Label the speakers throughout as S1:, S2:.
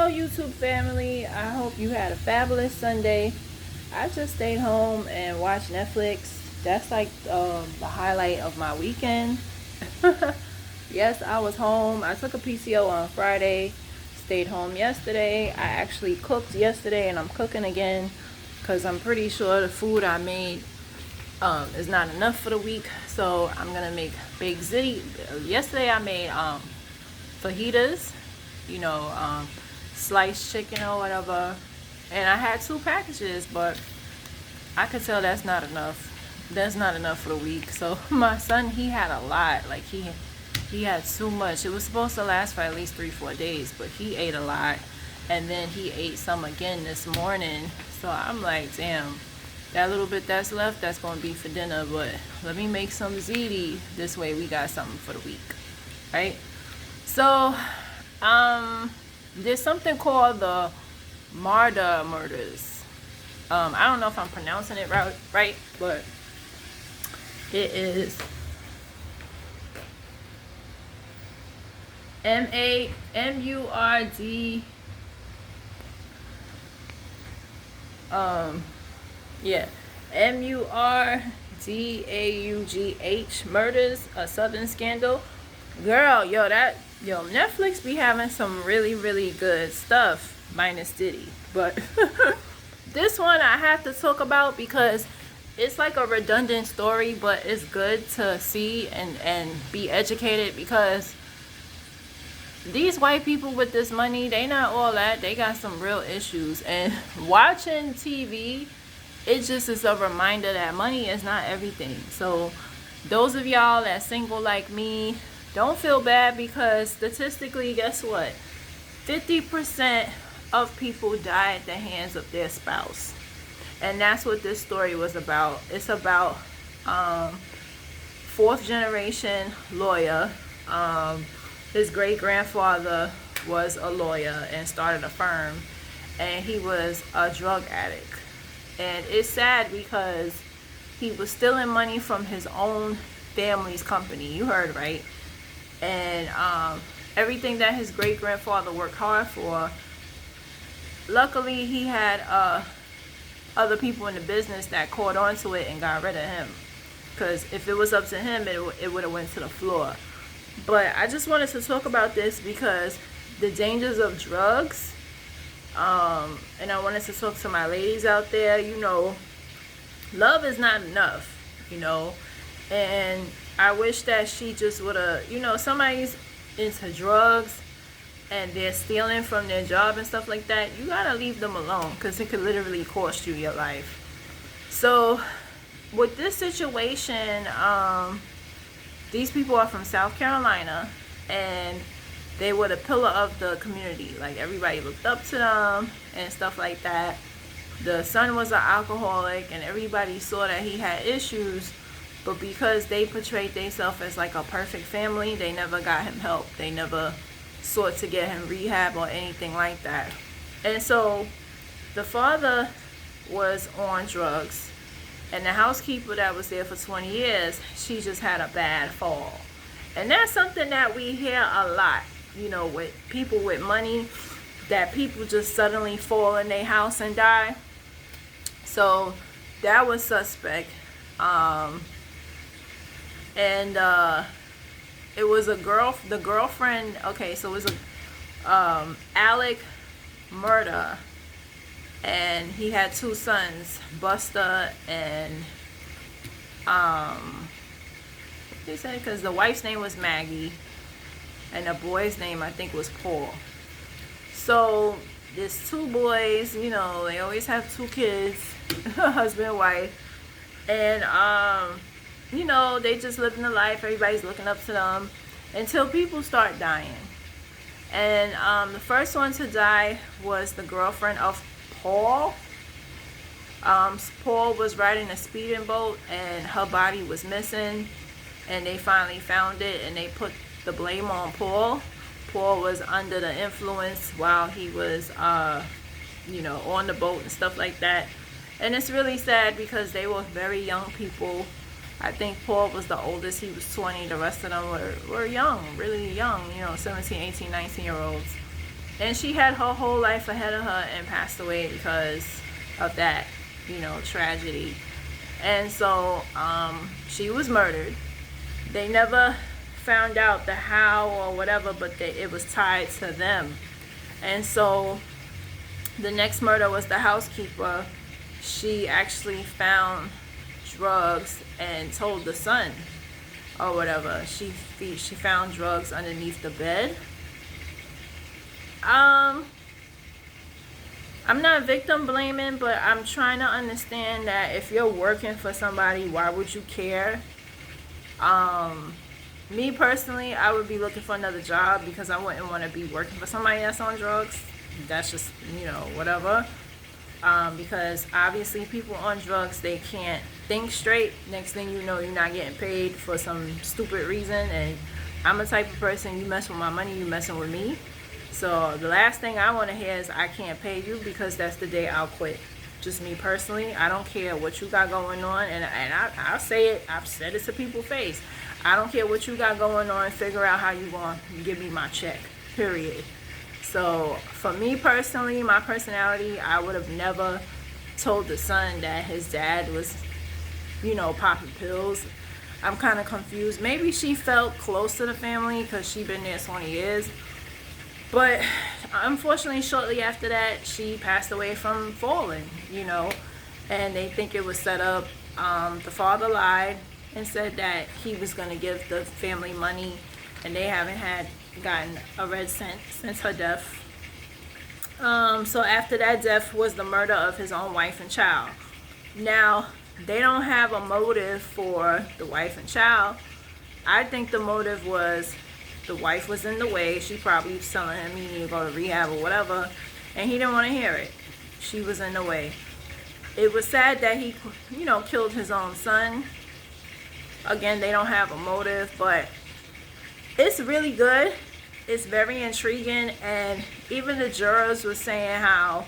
S1: Hello YouTube family, I hope you had a fabulous Sunday. I just stayed home and watched Netflix. That's like the highlight of my weekend. Yes, I was home. I took a PCO on Friday, stayed home yesterday. I actually cooked yesterday and I'm cooking again because I'm pretty sure the food I made is not enough for the week. So I'm gonna make baked ziti. Yesterday I made fajitas, sliced chicken or whatever, and I had 2 packages, but I could tell that's not enough. That's not enough for the week. So my son, he had a lot. Like he had too much. It was supposed to last for at least 3-4 days, but he ate a lot, and then he ate some again this morning. So I'm like, damn, that little bit that's left, that's gonna be for dinner. But let me make some ziti. This way we got something for the week, right? So there's something called the Murdaugh murders. I don't know if I'm pronouncing it right, but it is M-A-M-U-R-D M-U-R-D-A-U-G-H murders, a Southern scandal. Girl, Netflix be having some really, really good stuff, minus Diddy. But this one I have to talk about because it's like a redundant story, but it's good to see and be educated, because these white people with this money, they not all that. They got some real issues. And watching TV, it just is a reminder that money is not everything. So those of y'all that's single like me, don't feel bad, because statistically, guess what? 50% of people die at the hands of their spouse. And that's what this story was about. It's about 4th generation lawyer. His great grandfather was a lawyer and started a firm, and he was a drug addict. And it's sad because he was stealing money from his own family's company. You heard right. And everything that his great grandfather worked hard for, luckily he had other people in the business that caught on to it and got rid of him, because if it was up to him, it would have went to the floor. But I just wanted to talk about this because the dangers of drugs, and I wanted to talk to my ladies out there. Love is not enough, and I wish that she just would have, somebody's into drugs and they're stealing from their job and stuff like that. You gotta leave them alone, because it could literally cost you your life. So with this situation, these people are from South Carolina, and they were the pillar of the community. Like, everybody looked up to them and stuff like that. The son was an alcoholic, and everybody saw that he had issues. But because they portrayed themselves as like a perfect family, they never got him help. They never sought to get him rehab or anything like that. And so the father was on drugs, and the housekeeper that was there for 20 years, she just had a bad fall. And that's something that we hear a lot, with people with money, that people just suddenly fall in their house and die. So that was suspect. And it was the girlfriend. Okay, so it was Alec Murdaugh, and he had 2 sons, Buster and what did he say? Because the wife's name was Maggie, and the boy's name, I think, was Paul. So there's 2 boys. They always have 2 kids, husband and wife, and they just living the life. Everybody's looking up to them until people start dying. And the first one to die was the girlfriend of Paul. Paul was riding a speeding boat, and her body was missing, and they finally found it, and they put the blame on Paul. Paul was under the influence while he was on the boat and stuff like that. And it's really sad because they were very young people. I think Paul was the oldest. He was 20. The rest of them were young, really young, 17, 18, 19-year-olds. And she had her whole life ahead of her and passed away because of that, tragedy. And so she was murdered. They never found out the how or whatever, but it was tied to them. And so the next murder was the housekeeper. She actually found drugs and told the son or whatever. She found drugs underneath the bed. I'm not victim blaming, but I'm trying to understand that if you're working for somebody, why would you care? Me personally, I would be looking for another job because I wouldn't want to be working for somebody that's on drugs. That's just, whatever. Because obviously people on drugs, they can't think straight. Next thing you know, you're not getting paid for some stupid reason. And I'm a type of person, you mess with my money, you messing with me. So the last thing I want to hear is I can't pay you, because that's the day I'll quit. Just me personally. I don't care what you got going on, and I'll say it. I've said it to people's face. I don't care what you got going on. Figure out how you want to give me my check. Period. So for me personally, my personality, I would have never told the son that his dad was, popping pills. I'm kind of confused. Maybe she felt close to the family because she been there 20 years. But unfortunately, shortly after that, she passed away from falling, and they think it was set up. The father lied and said that he was going to give the family money, and they haven't gotten a red cent since her death. So after that death was the murder of his own wife and child. Now, they don't have a motive for the wife and child. I think the motive was the wife was in the way. She probably was telling him he needed to go to rehab or whatever, and he didn't want to hear it. She was in the way. It was sad that he, killed his own son. Again, they don't have a motive, but it's really good. It's very intriguing, and even the jurors were saying how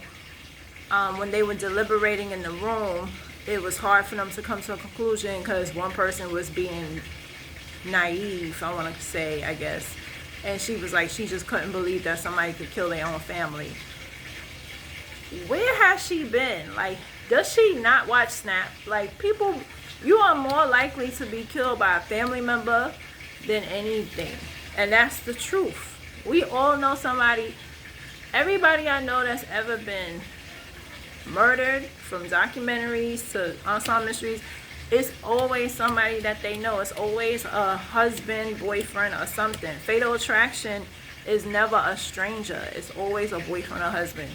S1: when they were deliberating in the room, it was hard for them to come to a conclusion because one person was being naive, I want to say, I guess. And she was like, she just couldn't believe that somebody could kill their own family. Where has she been? Like, does she not watch Snap? Like, people, you are more likely to be killed by a family member than anything. And that's the truth. We all know somebody, everybody I know that's ever been murdered, from documentaries to unsolved mysteries, it's always somebody that they know. It's always a husband, boyfriend, or something. Fatal attraction is never a stranger. It's always a boyfriend or husband,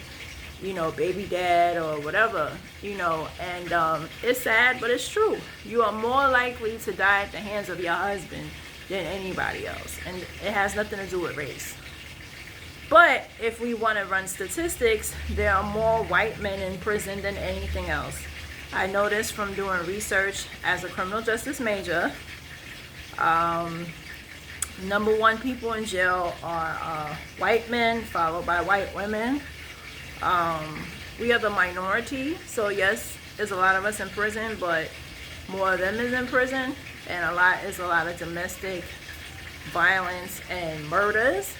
S1: baby dad or whatever, and it's sad, but it's true. You are more likely to die at the hands of your husband than anybody else, and it has nothing to do with race. But if we want to run statistics, there are more white men in prison than anything else. I know this from doing research as a criminal justice major. Number one people in jail are white men, followed by white women. We are the minority, so yes, there's a lot of us in prison, but more of them is in prison, and a lot of domestic violence and murders.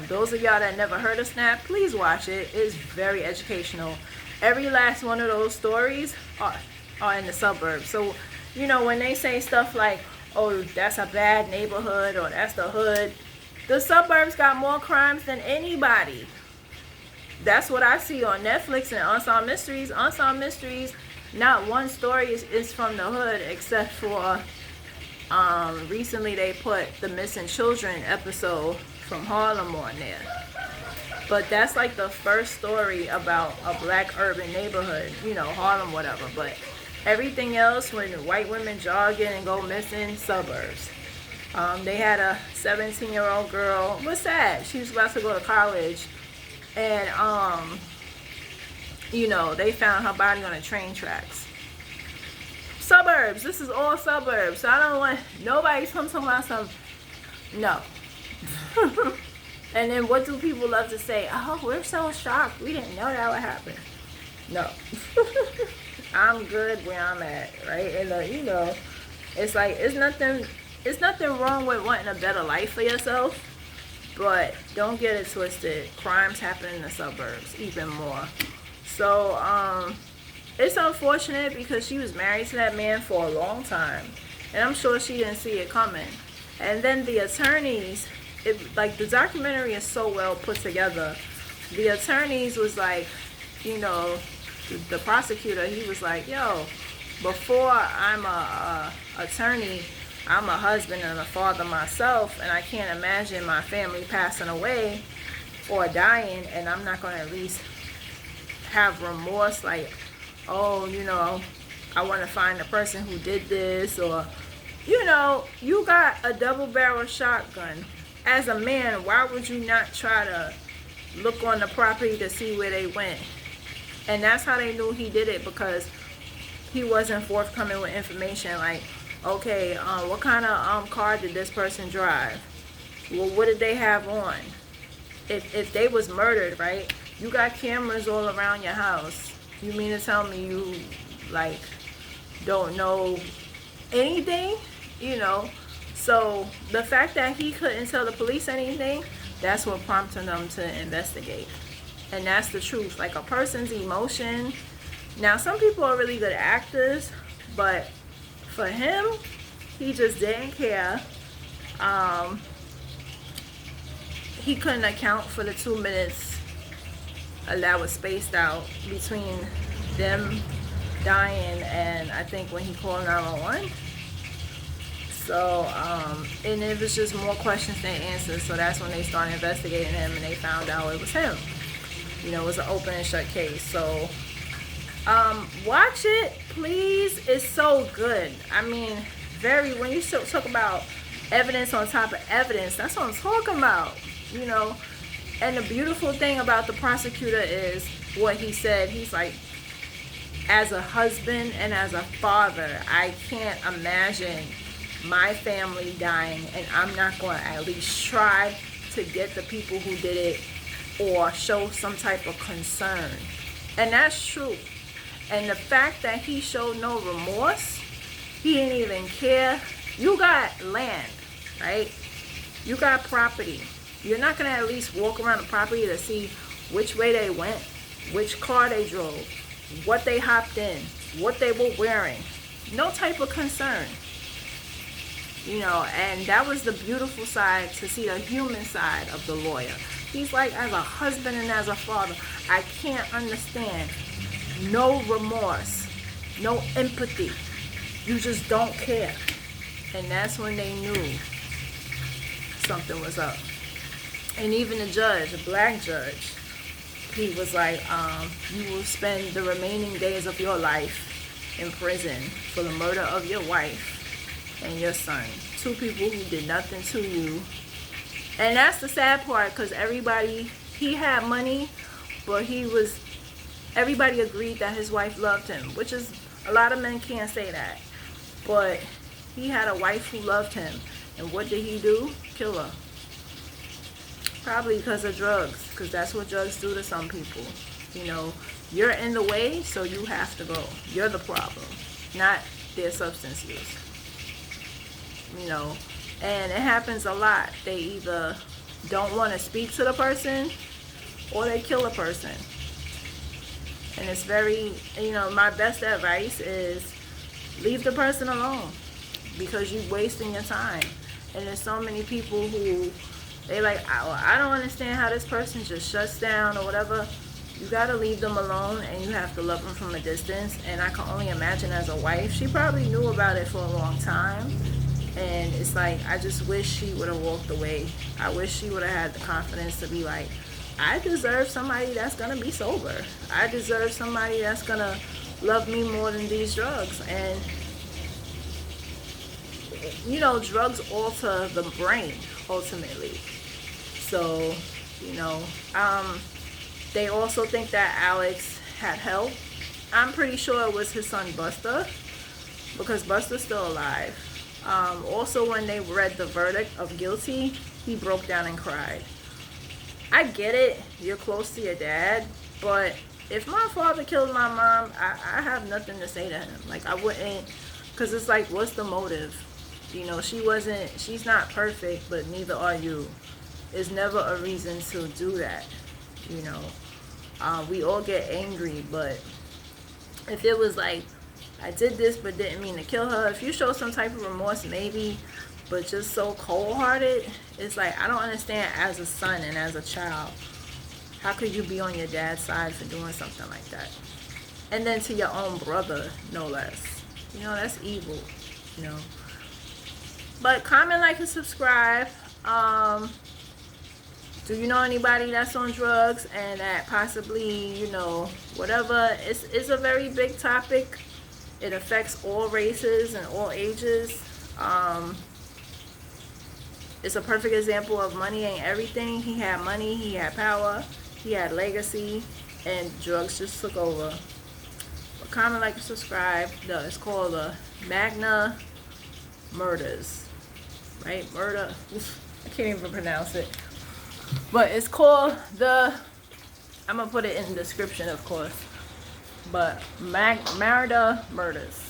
S1: Those of y'all that never heard of Snap, please watch it. It's very educational. Every last one of those stories are in the suburbs. So, when they say stuff like, oh, that's a bad neighborhood or that's the hood, the suburbs got more crimes than anybody. That's what I see on Netflix and Unsolved Mysteries. Unsolved Mysteries, not one story is from the hood, except for recently they put the missing children episode from Harlem on there. But that's like the first story about a black urban neighborhood, Harlem, whatever. But everything else, when white women jogging and go missing, suburbs. They had a 17-year-old girl. What's sad? She was about to go to college, and they found her body on the train tracks. Suburbs. This is all suburbs. So I don't want nobody talking about some. No. And then what do people love to say? Oh, we're so shocked. We didn't know that would happen. No. I'm good where I'm at, right? And it's like it's nothing wrong with wanting a better life for yourself. But don't get it twisted. Crimes happen in the suburbs even more. So, it's unfortunate because she was married to that man for a long time. And I'm sure she didn't see it coming. And then the attorneys, like the documentary is so well put together. The attorneys was like, you know, the prosecutor, he was like, yo, before I'm a attorney, I'm a husband and a father myself, and I can't imagine my family passing away or dying, and I'm not going to at least have remorse, like, oh, you know, I want to find the person who did this, or, you know, you got a double-barrel shotgun. As a man, why would you not try to look on the property to see where they went? And that's how they knew he did it, because he wasn't forthcoming with information like, okay, what kind of car did this person drive? Well, what did they have on? If they was murdered, right? You got cameras all around your house. You mean to tell me you, like, don't know anything? You know? So the fact that he couldn't tell the police anything, that's what prompted them to investigate. And that's the truth. Like, a person's emotion. Now, some people are really good actors, but for him, he just didn't care. He couldn't account for the 2 minutes that was spaced out between them dying and I think when he called 911. So, and it was just more questions than answers. So that's when they started investigating him and they found out it was him. You know, it was an open and shut case. So, watch it, please. It's so good. I mean, when you talk about evidence on top of evidence, that's what I'm talking about, you know. And the beautiful thing about the prosecutor is what he said. He's like, as a husband and as a father, I can't imagine my family dying, and I'm not going to at least try to get the people who did it or show some type of concern. And that's true. And the fact that he showed no remorse, he didn't even care. You got land, right? You got property. You're not going to at least walk around the property to see which way they went, which car they drove, what they hopped in, what they were wearing. No type of concern. You know, and that was the beautiful side, to see the human side of the lawyer. He's like, as a husband and as a father, I can't understand. No remorse, no empathy. You just don't care. And that's when they knew something was up. And even the judge, a black judge, he was like, you will spend the remaining days of your life in prison for the murder of your wife and your son. 2 people who did nothing to you. And that's the sad part, because he had money, but everybody agreed that his wife loved him, which is, a lot of men can't say that. But he had a wife who loved him. And what did he do? Kill her. Probably because of drugs, because that's what drugs do to some people. You know, you're in the way, so you have to go. You're the problem, not their substance use. You know, and it happens a lot. They either don't want to speak to the person or they kill a person. And it's very, you know, my best advice is leave the person alone, because you're wasting your time. And there's so many people who, they like, I don't understand how this person just shuts down or whatever. You got to leave them alone, and you have to love them from a distance. And I can only imagine, as a wife, she probably knew about it for a long time. And it's like, I just wish she would have walked away. I wish she would have had the confidence to be like, I deserve somebody that's going to be sober. I deserve somebody that's going to love me more than these drugs. And, you know, drugs alter the brain, ultimately. So, you know, they also think that Alex had help. I'm pretty sure it was his son Buster, because Buster's still alive. Also, when they read the verdict of guilty, he broke down and cried. I get it, you're close to your dad, but if my father killed my mom, I have nothing to say to him. Like, I wouldn't, because it's like, what's the motive? You know, she's not perfect, but neither are you. is never a reason to do that. You know, we all get angry, but if it was like, I did this but didn't mean to kill her, if you show some type of remorse, maybe, but just so cold-hearted, it's like, I don't understand, as a son and as a child, how could you be on your dad's side for doing something like that? And then to your own brother, no less. You know, that's evil, you know. But comment, like, and subscribe. Do you know anybody that's on drugs and that possibly, you know, whatever? It's a very big topic. It affects all races and all ages. It's a perfect example of money ain't everything. He had money, he had power, he had legacy, and drugs just took over. But comment, like, and subscribe. It's called the Murdaugh. Right? Murdaugh. I can't even pronounce it. But it's called I'm going to put it in the description, of course. But Murdaugh Murders.